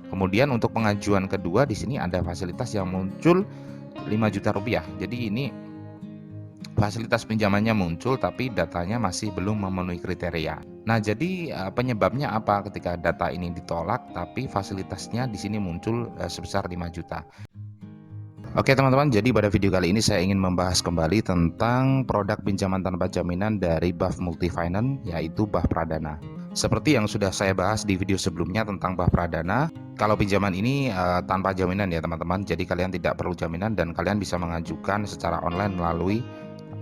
Kemudian untuk pengajuan kedua di sini ada fasilitas yang muncul 5 juta rupiah. Jadi ini fasilitas pinjamannya muncul tapi datanya masih belum memenuhi kriteria. Nah, jadi penyebabnya apa ketika data ini ditolak tapi fasilitasnya di sini muncul sebesar 5 juta. Oke teman-teman, jadi pada video kali ini saya ingin membahas kembali tentang produk pinjaman tanpa jaminan dari BAF Multifinance, yaitu BAF Pradana. Seperti yang sudah saya bahas di video sebelumnya tentang BAF Pradana, kalau pinjaman ini tanpa jaminan ya teman-teman, jadi kalian tidak perlu jaminan dan kalian bisa mengajukan secara online melalui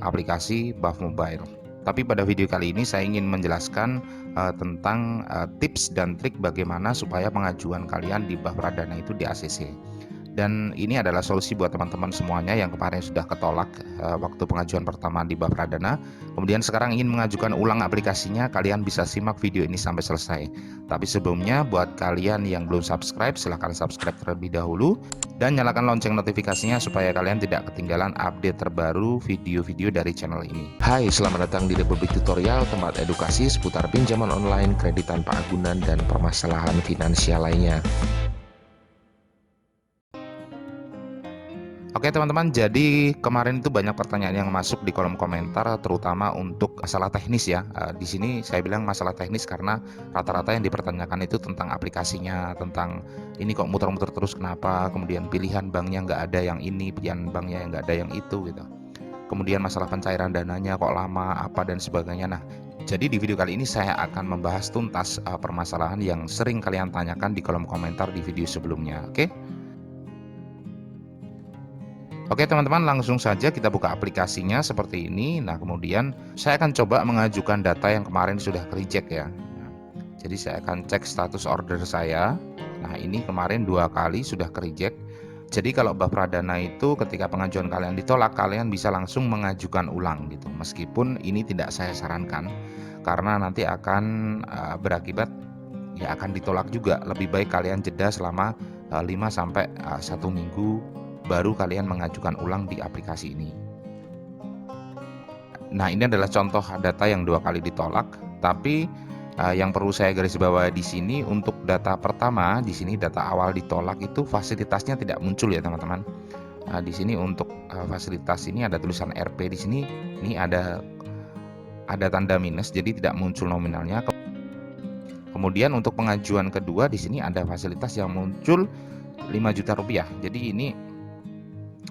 aplikasi BAF Mobile. Tapi pada video kali ini saya ingin menjelaskan tentang tips dan trik bagaimana supaya pengajuan kalian di BAF Pradana itu di ACC. Dan ini adalah solusi buat teman-teman semuanya yang kemarin sudah ketolak waktu pengajuan pertama di BAF Pradana. Kemudian sekarang ingin mengajukan ulang aplikasinya, kalian bisa simak video ini sampai selesai. Tapi sebelumnya buat kalian yang belum subscribe, silahkan subscribe terlebih dahulu dan nyalakan lonceng notifikasinya supaya kalian tidak ketinggalan update terbaru video-video dari channel ini. Hai, selamat datang di Republik Tutorial, tempat edukasi seputar pinjaman online, kredit tanpa agunan, dan permasalahan finansial lainnya. Oke teman-teman, jadi kemarin itu banyak pertanyaan yang masuk di kolom komentar, terutama untuk masalah teknis ya. Di sini saya bilang masalah teknis karena rata-rata yang dipertanyakan itu tentang aplikasinya, tentang ini kok muter-muter terus kenapa, kemudian pilihan banknya nggak ada yang ini, pilihan banknya yang nggak ada yang itu gitu. Kemudian masalah pencairan dananya kok lama, apa dan sebagainya. Nah, jadi di video kali ini saya akan membahas tuntas permasalahan yang sering kalian tanyakan di kolom komentar di video sebelumnya, oke? Oke teman-teman, langsung saja kita buka aplikasinya seperti ini. Nah kemudian saya akan coba mengajukan data yang kemarin sudah reject ya. Jadi saya akan cek status order saya. Nah ini kemarin 2 kali sudah reject. Jadi kalau BAF Pradana itu ketika pengajuan kalian ditolak, kalian bisa langsung mengajukan ulang gitu. Meskipun ini tidak saya sarankan karena nanti akan berakibat ya akan ditolak juga. Lebih baik kalian jeda selama 5 sampai 1 minggu baru kalian mengajukan ulang di aplikasi ini. Nah ini adalah contoh data yang 2 kali ditolak, tapi yang perlu saya garis bawahi di sini untuk data pertama, di sini data awal ditolak itu fasilitasnya tidak muncul ya teman-teman. Di sini untuk fasilitas ini ada tulisan RP di sini, ini ada tanda minus, jadi tidak muncul nominalnya. Kemudian untuk pengajuan kedua di sini ada fasilitas yang muncul 5 juta rupiah. Jadi ini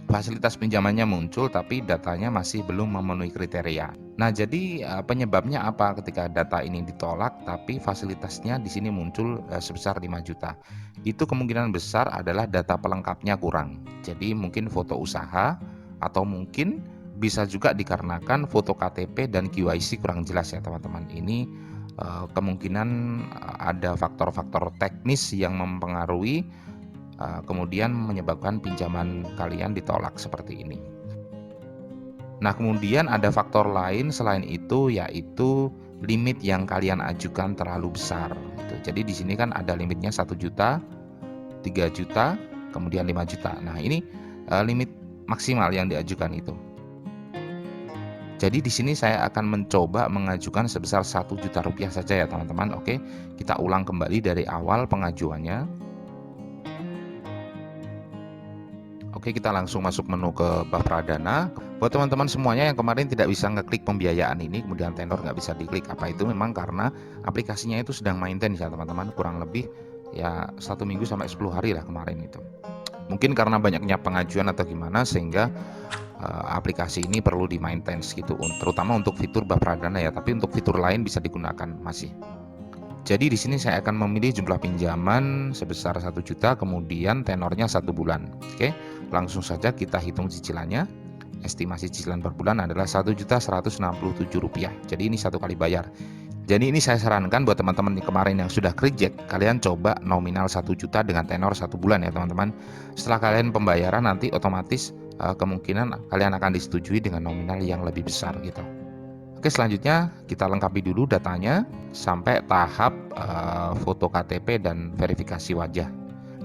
fasilitas pinjamannya muncul tapi datanya masih belum memenuhi kriteria. Nah, jadi penyebabnya apa ketika data ini ditolak tapi fasilitasnya di sini muncul sebesar 5 juta. Itu kemungkinan besar adalah data pelengkapnya kurang. Jadi mungkin foto usaha atau mungkin bisa juga dikarenakan foto KTP dan KYC kurang jelas ya teman-teman. Ini kemungkinan ada faktor-faktor teknis yang mempengaruhi kemudian menyebabkan pinjaman kalian ditolak seperti ini. Nah kemudian ada faktor lain selain itu, yaitu limit yang kalian ajukan terlalu besar gitu. Jadi di sini kan ada limitnya 1 juta, 3 juta, kemudian 5 juta. Nah ini limit maksimal yang diajukan itu. Jadi di sini saya akan mencoba mengajukan sebesar 1 juta rupiah saja ya teman-teman. Oke, kita ulang kembali dari awal pengajuannya. Oke, kita langsung masuk menu ke BAF Pradana. Buat teman-teman semuanya yang kemarin tidak bisa ngeklik pembiayaan ini, kemudian tenor nggak bisa diklik, apa itu memang karena aplikasinya itu sedang maintenance ya teman-teman, kurang lebih ya 1 minggu sampai 10 hari lah kemarin itu. Mungkin karena banyaknya pengajuan atau gimana sehingga aplikasi ini perlu di maintenance gitu, terutama untuk fitur BAF Pradana ya, tapi untuk fitur lain bisa digunakan masih. Jadi di sini saya akan memilih jumlah pinjaman sebesar 1 juta, kemudian tenornya 1 bulan. Oke, langsung saja kita hitung cicilannya. Estimasi cicilan per bulan adalah Rp1.167. Jadi ini 1 kali bayar. Jadi ini saya sarankan buat teman-teman kemarin yang sudah reject, kalian coba nominal 1 juta dengan tenor 1 bulan ya teman-teman. Setelah kalian pembayaran nanti otomatis kemungkinan kalian akan disetujui dengan nominal yang lebih besar gitu. Oke, selanjutnya kita lengkapi dulu datanya sampai tahap foto KTP dan verifikasi wajah.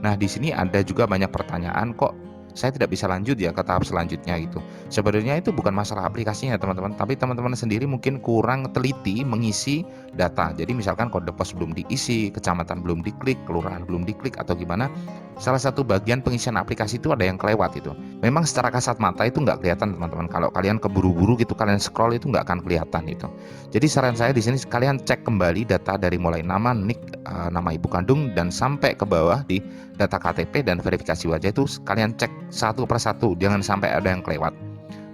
Nah, di sini ada juga banyak pertanyaan, kok saya tidak bisa lanjut ya ke tahap selanjutnya gitu. Sebenarnya itu bukan masalah aplikasinya teman-teman, tapi teman-teman sendiri mungkin kurang teliti mengisi data. Jadi misalkan kode pos belum diisi, kecamatan belum diklik, kelurahan belum diklik, atau gimana, salah satu bagian pengisian aplikasi itu ada yang kelewat itu. Memang secara kasat mata itu nggak kelihatan teman-teman. Kalau kalian keburu-buru gitu, kalian scroll itu nggak akan kelihatan itu. Jadi saran saya di sini kalian cek kembali data dari mulai nama, nik, nama ibu kandung, dan sampai ke bawah di data KTP dan verifikasi wajah itu kalian cek satu persatu, jangan sampai ada yang kelewat.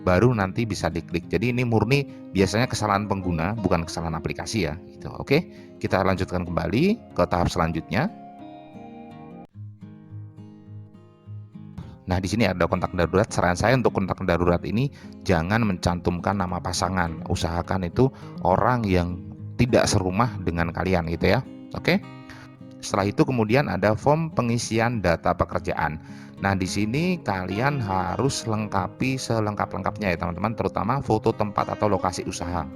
Baru nanti bisa diklik. Jadi ini murni biasanya kesalahan pengguna, bukan kesalahan aplikasi ya. Gitu. Oke, kita lanjutkan kembali ke tahap selanjutnya. Nah, di sini ada kontak darurat. Saran saya untuk kontak darurat ini jangan mencantumkan nama pasangan. Usahakan itu orang yang tidak serumah dengan kalian gitu ya. Oke. Setelah itu kemudian ada form pengisian data pekerjaan. Nah, di sini kalian harus lengkapi selengkap-lengkapnya ya teman-teman, terutama foto tempat atau lokasi usaha.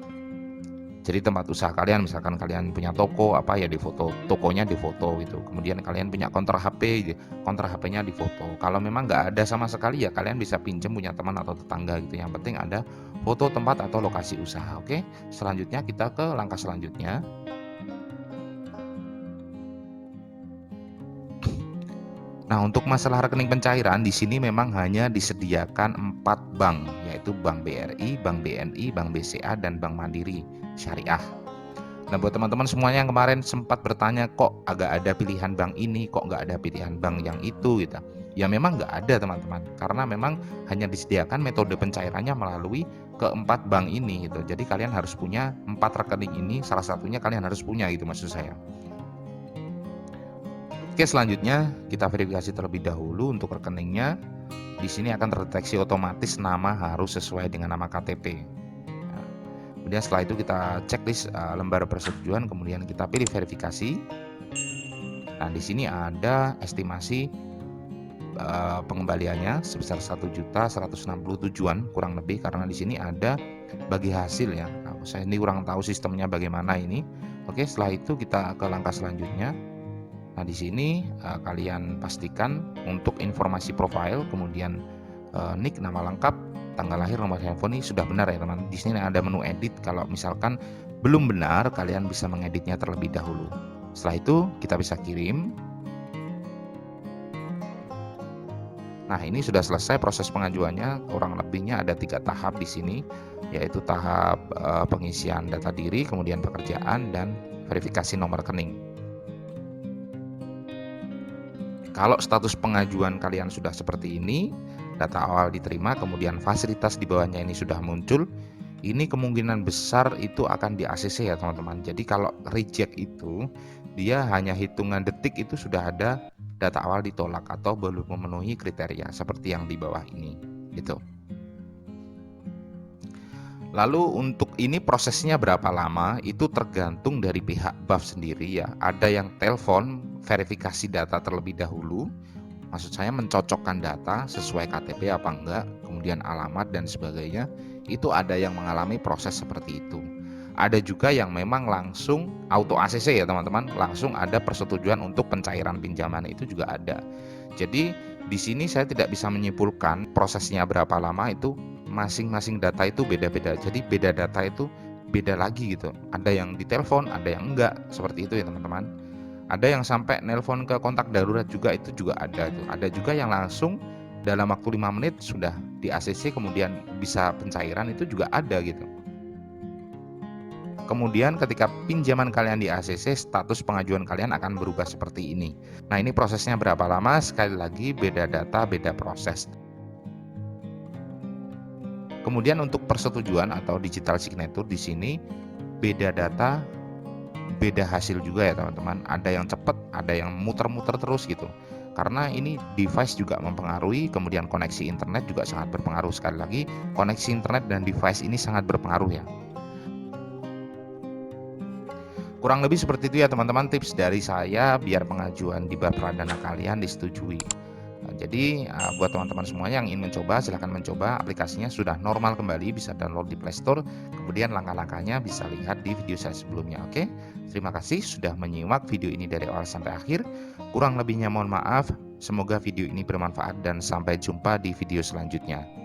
Jadi tempat usaha kalian, misalkan kalian punya toko apa ya, di foto tokonya, di foto gitu. Kemudian kalian punya kontrak HP, kontrak HP-nya di foto. Kalau memang nggak ada sama sekali ya kalian bisa pinjam punya teman atau tetangga gitu. Yang penting ada foto tempat atau lokasi usaha. Oke. Selanjutnya kita ke langkah selanjutnya. Nah, untuk masalah rekening pencairan di sini memang hanya disediakan 4 bank, yaitu Bank BRI, Bank BNI, Bank BCA, dan Bank Mandiri Syariah. Nah, buat teman-teman semuanya yang kemarin sempat bertanya, kok agak ada pilihan bank ini, kok nggak ada pilihan bank yang itu gitu. Ya memang nggak ada teman-teman, karena memang hanya disediakan metode pencairannya melalui keempat bank ini gitu. Jadi kalian harus punya 4 rekening ini, salah satunya kalian harus punya gitu maksud saya. Oke, selanjutnya kita verifikasi terlebih dahulu untuk rekeningnya. Di sini akan terdeteksi otomatis nama harus sesuai dengan nama KTP. Kemudian setelah itu kita checklist lembar persetujuan, kemudian kita pilih verifikasi. Nah, di sini ada estimasi pengembaliannya sebesar 1.167.000 kurang lebih, karena di sini ada bagi hasil ya. Nah, saya ini kurang tahu sistemnya bagaimana ini. Oke, setelah itu kita ke langkah selanjutnya. Nah, di sini kalian pastikan untuk informasi profil, kemudian nik, nama lengkap, tanggal lahir, nomor handphone ini sudah benar ya teman. Di sini ada menu edit. Kalau misalkan belum benar, kalian bisa mengeditnya terlebih dahulu. Setelah itu kita bisa kirim. Nah, ini sudah selesai proses pengajuannya. Kurang lebihnya ada 3 tahap di sini, yaitu tahap pengisian data diri, kemudian pekerjaan, dan verifikasi nomor rekening. Kalau status pengajuan kalian sudah seperti ini, data awal diterima, kemudian fasilitas di bawahnya ini sudah muncul, ini kemungkinan besar itu akan di ACC ya teman-teman. Jadi kalau reject itu, dia hanya hitungan detik itu sudah ada data awal ditolak atau belum memenuhi kriteria seperti yang di bawah ini gitu. Lalu untuk ini prosesnya berapa lama itu tergantung dari pihak BAF sendiri ya. Ada yang telepon verifikasi data terlebih dahulu, maksud saya mencocokkan data sesuai KTP apa enggak, kemudian alamat dan sebagainya. Itu ada yang mengalami proses seperti itu. Ada juga yang memang langsung auto ACC ya teman-teman, langsung ada persetujuan untuk pencairan pinjaman, itu juga ada. Jadi di sini saya tidak bisa menyimpulkan prosesnya berapa lama, itu masing-masing data itu beda-beda. Jadi beda data itu beda lagi gitu. Ada yang ditelepon, ada yang enggak, seperti itu ya teman-teman. Ada yang sampai nelpon ke kontak darurat juga, itu juga ada tuh. Ada juga yang langsung dalam waktu 5 menit sudah di ACC kemudian bisa pencairan, itu juga ada gitu. Kemudian ketika pinjaman kalian di ACC, status pengajuan kalian akan berubah seperti ini. Nah, ini prosesnya berapa lama? Sekali lagi beda data, beda proses. Kemudian untuk persetujuan atau digital signature di sini beda data, beda hasil juga ya teman-teman. Ada yang cepat, ada yang muter-muter terus gitu. Karena ini device juga mempengaruhi, kemudian koneksi internet juga sangat berpengaruh. Sekali lagi, koneksi internet dan device ini sangat berpengaruh ya. Kurang lebih seperti itu ya teman-teman, tips dari saya biar pengajuan di BAF Pradana kalian disetujui. Jadi buat teman-teman semuanya yang ingin mencoba, silahkan mencoba. Aplikasinya sudah normal kembali, bisa download di Play Store. Kemudian langkah-langkahnya bisa lihat di video saya sebelumnya. Oke, terima kasih sudah menyimak video ini dari awal sampai akhir. Kurang lebihnya mohon maaf. Semoga video ini bermanfaat dan sampai jumpa di video selanjutnya.